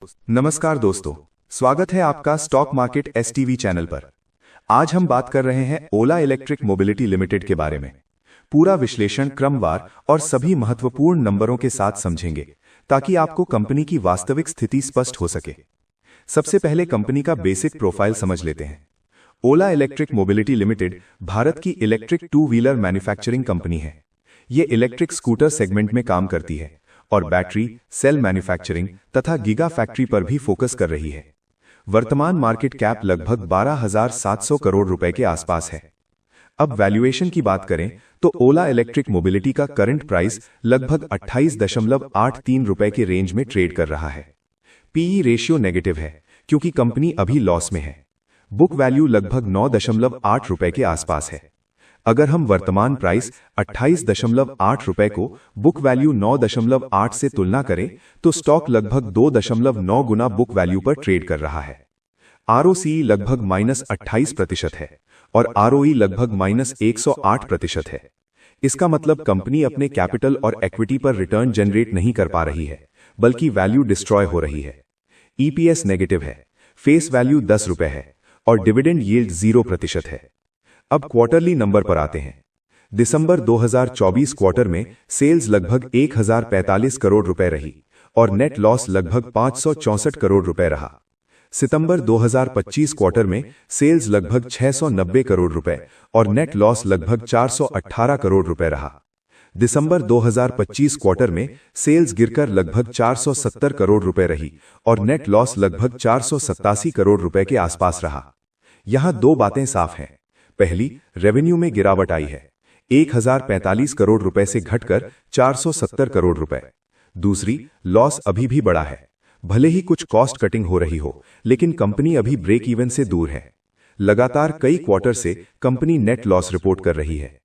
नमस्कार दोस्तों, स्वागत है आपका स्टॉक मार्केट एसटीवी चैनल पर। आज हम बात कर रहे हैं ओला इलेक्ट्रिक मोबिलिटी लिमिटेड के बारे में। पूरा विश्लेषण क्रमवार और सभी महत्वपूर्ण नंबरों के साथ समझेंगे ताकि आपको कंपनी की वास्तविक स्थिति स्पष्ट हो सके। सबसे पहले कंपनी का बेसिक प्रोफाइल समझ लेते हैं। ओला इलेक्ट्रिक मोबिलिटी लिमिटेड भारत की electric two wheeler manufacturing company है। ये इलेक्ट्रिक स्कूटर सेगमेंट में काम करती है और बैटरी, सेल मैन्युफैक्चरिंग तथा गीगा फैक्ट्री पर भी फोकस कर रही है। वर्तमान मार्केट कैप लगभग 12,700 करोड़ रुपए के आसपास है। अब वैल्यूएशन की बात करें तो ओला इलेक्ट्रिक मोबिलिटी का करंट प्राइस लगभग 28.83 रुपए के रेंज में ट्रेड कर रहा है। पीई रेशियो नेगेटिव है क्योंकि कंपनी अभी लॉस में है। बुक वैल्यू लगभग 9.8 रुपए के आसपास है। अगर हम वर्तमान प्राइस 28.8 रुपए को बुक वैल्यू 9.8 से तुलना करें तो स्टॉक लगभग 2.9 गुना बुक वैल्यू पर ट्रेड कर रहा है। आरओसीई लगभग -28% है और आरओई लगभग -108% है। इसका मतलब कंपनी अपने कैपिटल और इक्विटी पर रिटर्न जनरेट नहीं कर पा रही है, बल्कि वैल्यू डिस्ट्रॉय हो रही है। ईपीएस नेगेटिव है, फेस वैल्यू 10 रुपए है और डिविडेंड यील्ड 0% है। अब क्वार्टरली नंबर पर आते हैं। दिसंबर 2024 क्वार्टर में सेल्स लगभग 1045 करोड़ रुपए रही और नेट लॉस लगभग 564 करोड़ रुपए रहा। सितंबर 2025 क्वार्टर में सेल्स लगभग 690 करोड़ रुपए और नेट लॉस लगभग 418 करोड़ रुपए रहा। दिसंबर 2025 क्वार्टर में सेल्स गिरकर लगभग 470 करोड़ रुपए रही और नेट लॉस लगभग 487 करोड़ रुपए के आसपास रहा। यहां दो बातें साफ हैं। पहली, रेवेन्यू में गिरावट आई है, 1045 करोड़ रुपए से घटकर 470 करोड़ रुपए। दूसरी, लॉस अभी भी बड़ा है। भले ही कुछ कॉस्ट कटिंग हो रही हो, लेकिन कंपनी अभी ब्रेक इवन से दूर है। लगातार कई क्वार्टर से कंपनी नेट लॉस रिपोर्ट कर रही है।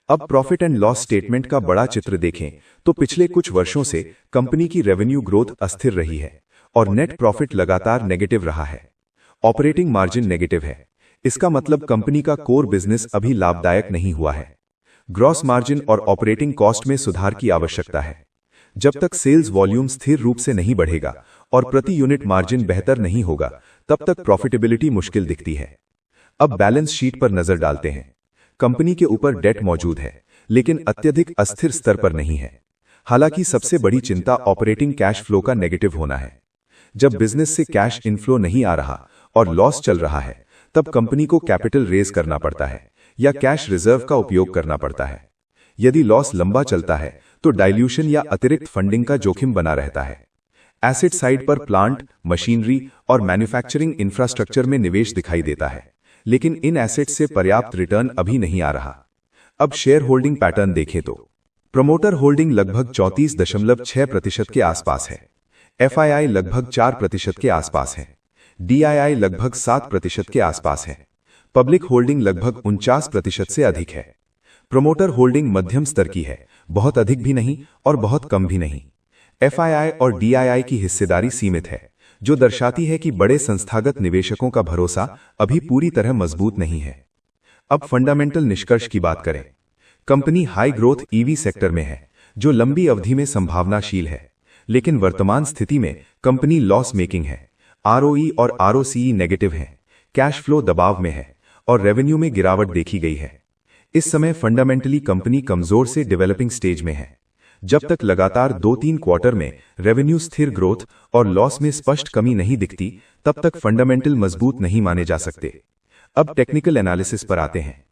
अब प्रॉफिट एंड लॉस स्टेटमेंट का बड़ा चित्र देखें तो पिछले कुछ वर्षों से कंपनी की रेवेन्यू ग्रोथ अस्थिर रही है और नेट प्रॉफिट लगातार नेगेटिव रहा है। ऑपरेटिंग मार्जिन नेगेटिव है। इसका मतलब कंपनी का कोर बिजनेस अभी लाभदायक नहीं हुआ है। ग्रॉस मार्जिन और ऑपरेटिंग कॉस्ट में सुधार की आवश्यकता है। जब तक सेल्स वॉल्यूम स्थिर रूप से नहीं बढ़ेगा और प्रति यूनिट मार्जिन बेहतर नहीं होगा, तब तक प्रॉफिटेबिलिटी मुश्किल दिखती है। अब बैलेंस शीट पर नजर डालते हैं। कंपनी के ऊपर डेट मौजूद है, लेकिन अत्यधिक अस्थिर स्तर पर नहीं है। हालांकि सबसे बड़ी चिंता ऑपरेटिंग कैश फ्लो का नेगेटिव होना है। जब बिजनेस से कैश इनफ्लो नहीं आ रहा और लॉस चल रहा है, तब कंपनी को कैपिटल रेज करना पड़ता है या कैश रिजर्व का उपयोग करना पड़ता है। यदि लॉस लंबा चलता है तो डाइल्यूशन या अतिरिक्त फंडिंग का जोखिम बना रहता है। एसेट साइड पर प्लांट, मशीनरी और मैन्युफैक्चरिंग इंफ्रास्ट्रक्चर में निवेश दिखाई देता है, लेकिन इन एसेट से पर्याप्त रिटर्न अभी नहीं आ रहा। अब शेयर होल्डिंग पैटर्न देखें तो प्रमोटर होल्डिंग लगभग 34.6% के आसपास है। एफआईआई लगभग 4% के आसपास है। डीआईआई लगभग 7% के आसपास है। पब्लिक होल्डिंग लगभग 49% से अधिक है। प्रमोटर होल्डिंग मध्यम स्तर की है, बहुत अधिक भी नहीं और बहुत कम भी नहीं। एफआईआई और डीआईआई की हिस्सेदारी सीमित है, जो दर्शाती है कि बड़े संस्थागत निवेशकों का भरोसा अभी पूरी तरह मजबूत नहीं है। अब फंडामेंटल निष्कर्ष की बात करें। Company high growth EV sector में है, जो लंबी अवधि में संभावनाशील है, लेकिन वर्तमान स्थिति में कंपनी लॉस मेकिंग है। आरओई और आरओसीई नेगेटिव हैं, कैश फ्लो दबाव में है और रेवेन्यू में गिरावट देखी गई है। इस समय फंडामेंटली कंपनी कमजोर से डेवलपिंग स्टेज में है। जब तक लगातार 2-3 क्वार्टर में रेवेन्यू स्थिर ग्रोथ और लॉस में स्पष्ट कमी नहीं दिखती, तब तक फंडामेंटल मजबूत नहीं माने जा सकते। अब टेक्निकल एनालिसिस पर आते हैं।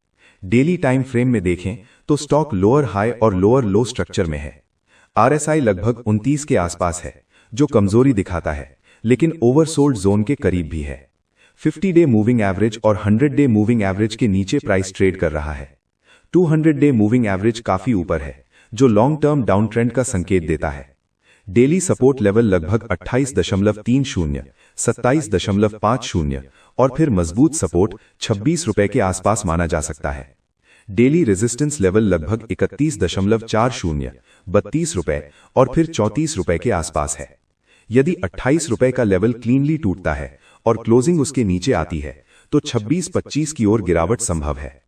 डेली टाइम फ्रेम में देखें तो स्टॉक लोअर हाई और लोअर लो स्ट्रक्चर में है। आरएसआई लगभग 29 के आसपास है, जो कमजोरी दिखाता है, लेकिन ओवरसोल्ड जोन के करीब भी है। 50 डे मूविंग एवरेज और 100 डे मूविंग एवरेज के नीचे प्राइस ट्रेड कर रहा है। 200 डे मूविंग एवरेज काफी ऊपर है, जो लॉन्ग टर्म डाउन ट्रेंड का संकेत देता है। डेली सपोर्ट लेवल लगभग 28.30, 27.50 और फिर मजबूत सपोर्ट 26 रुपए के आसपास माना जा सकता है। डेली रेजिस्टेंस लेवल लगभग 31.40, 32 रुपए और फिर 34 रुपए के आसपास है। यदि 28 रुपए का लेवल क्लीनली टूटता है और क्लोजिंग उसके नीचे आती है, तो 26-25 की ओर गिरावट संभव है।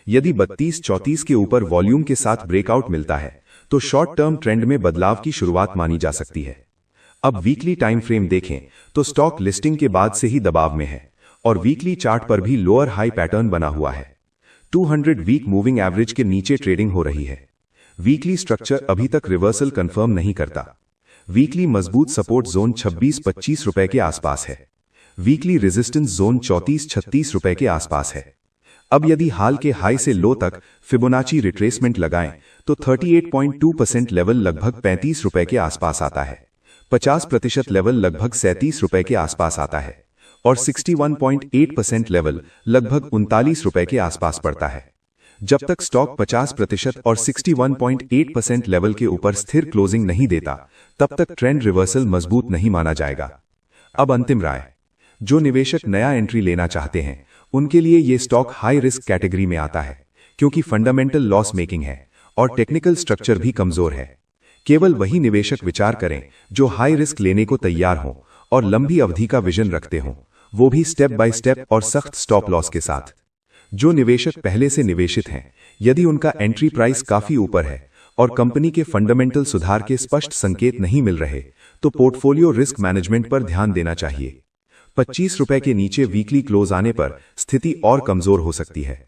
यदि 32-34 के ऊपर वॉल्यूम के साथ ब्रेकआउट मिलता है, तो शॉर्ट टर्म ट्रेंड में बदलाव की शुरुआत मानी जा सकती है। अब वीकली टाइम फ्रेम देखें तो स्टॉक लिस्टिंग के बाद से ही दबाव में है और वीकली चार्ट पर भी लोअर हाई पैटर्न बना हुआ है। 200 वीक मूविंग एवरेज के नीचे ट्रेडिंग हो रही है। वीकली स्ट्रक्चर अभी तक रिवर्सल कंफर्म नहीं करता। वीकली मजबूत सपोर्ट जोन 26-25 रुपए के आसपास है। वीकली रेजिस्टेंस जोन 34-36 रुपए के आसपास है। अब यदि हाल के हाई से लो तक फिबोनाची रिट्रेसमेंट लगाएं तो 38.2% लेवल लगभग 35 रुपए के आसपास आता है। 50% लेवल लगभग 37 रुपए के आसपास आता है और 61.8% लेवल लगभग 39 रुपए के आसपास पड़ता है। जब तक स्टॉक 50% और 61.8% लेवल के ऊपर स्थिर क्लोजिंग नहीं देता, तब तक ट्रेंड रिवर्सल मजबूत नहीं माना जाएगा। अब अंतिम राय, जो निवेशक नया एंट्री लेना चाहते हैं उनके लिए ये स्टॉक हाई रिस्क कैटेगरी में आता है, क्योंकि फंडामेंटल लॉस मेकिंग है और टेक्निकल स्ट्रक्चर भी कमजोर है। केवल वही निवेशक विचार करें जो हाई रिस्क लेने को तैयार हों और लंबी अवधि का विजन रखते हों, वो भी स्टेप बाय स्टेप और सख्त स्टॉप लॉस के साथ। जो निवेशक पहले से निवेशित हैं, यदि उनका एंट्री प्राइस काफी ऊपर है और कंपनी के फंडामेंटल सुधार के स्पष्ट संकेत नहीं मिल रहे, तो पोर्टफोलियो रिस्क मैनेजमेंट पर ध्यान देना चाहिए। 25 रुपए के नीचे वीकली क्लोज आने पर स्थिति और कमजोर हो सकती है।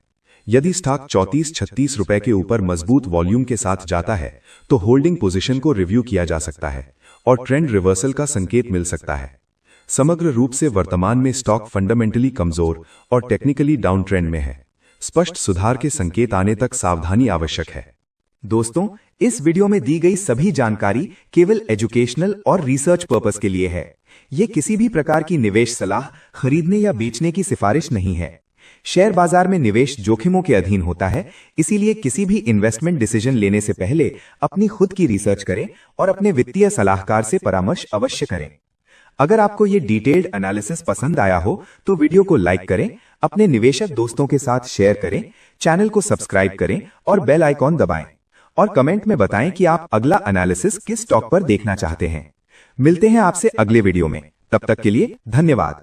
यदि स्टॉक 34-36 रुपए के ऊपर मजबूत वॉल्यूम के साथ जाता है तो होल्डिंग पोजीशन को रिव्यू किया जा सकता है और ट्रेंड रिवर्सल का संकेत मिल सकता है। समग्र रूप से वर्तमान में स्टॉक फंडामेंटली कमजोर और टेक्निकली डाउन ट्रेंड में है। स्पष्ट सुधार के संकेत आने तक सावधानी आवश्यक है। दोस्तों, इस वीडियो में दी गई सभी जानकारी केवल एजुकेशनल और रिसर्च पर्पस के लिए है। ये किसी भी प्रकार की निवेश सलाह, खरीदने या बेचने की सिफारिश नहीं है। शेयर बाजार में निवेश जोखिमों के अधीन होता है, इसीलिए किसी भी इन्वेस्टमेंट डिसीजन लेने से पहले अपनी खुद की रिसर्च करें और अपने वित्तीय सलाहकार से परामर्श अवश्य करें। अगर आपको ये डिटेल्ड एनालिसिस पसंद आया हो तो वीडियो को लाइक करें, अपने निवेशक दोस्तों के साथ शेयर करें, चैनल को सब्सक्राइब करें और बेल आइकॉन दबाएं और कमेंट में बताएं कि आप अगला एनालिसिस किस स्टॉक पर देखना चाहते हैं। मिलते हैं आपसे अगले वीडियो में, तब तक के लिए धन्यवाद।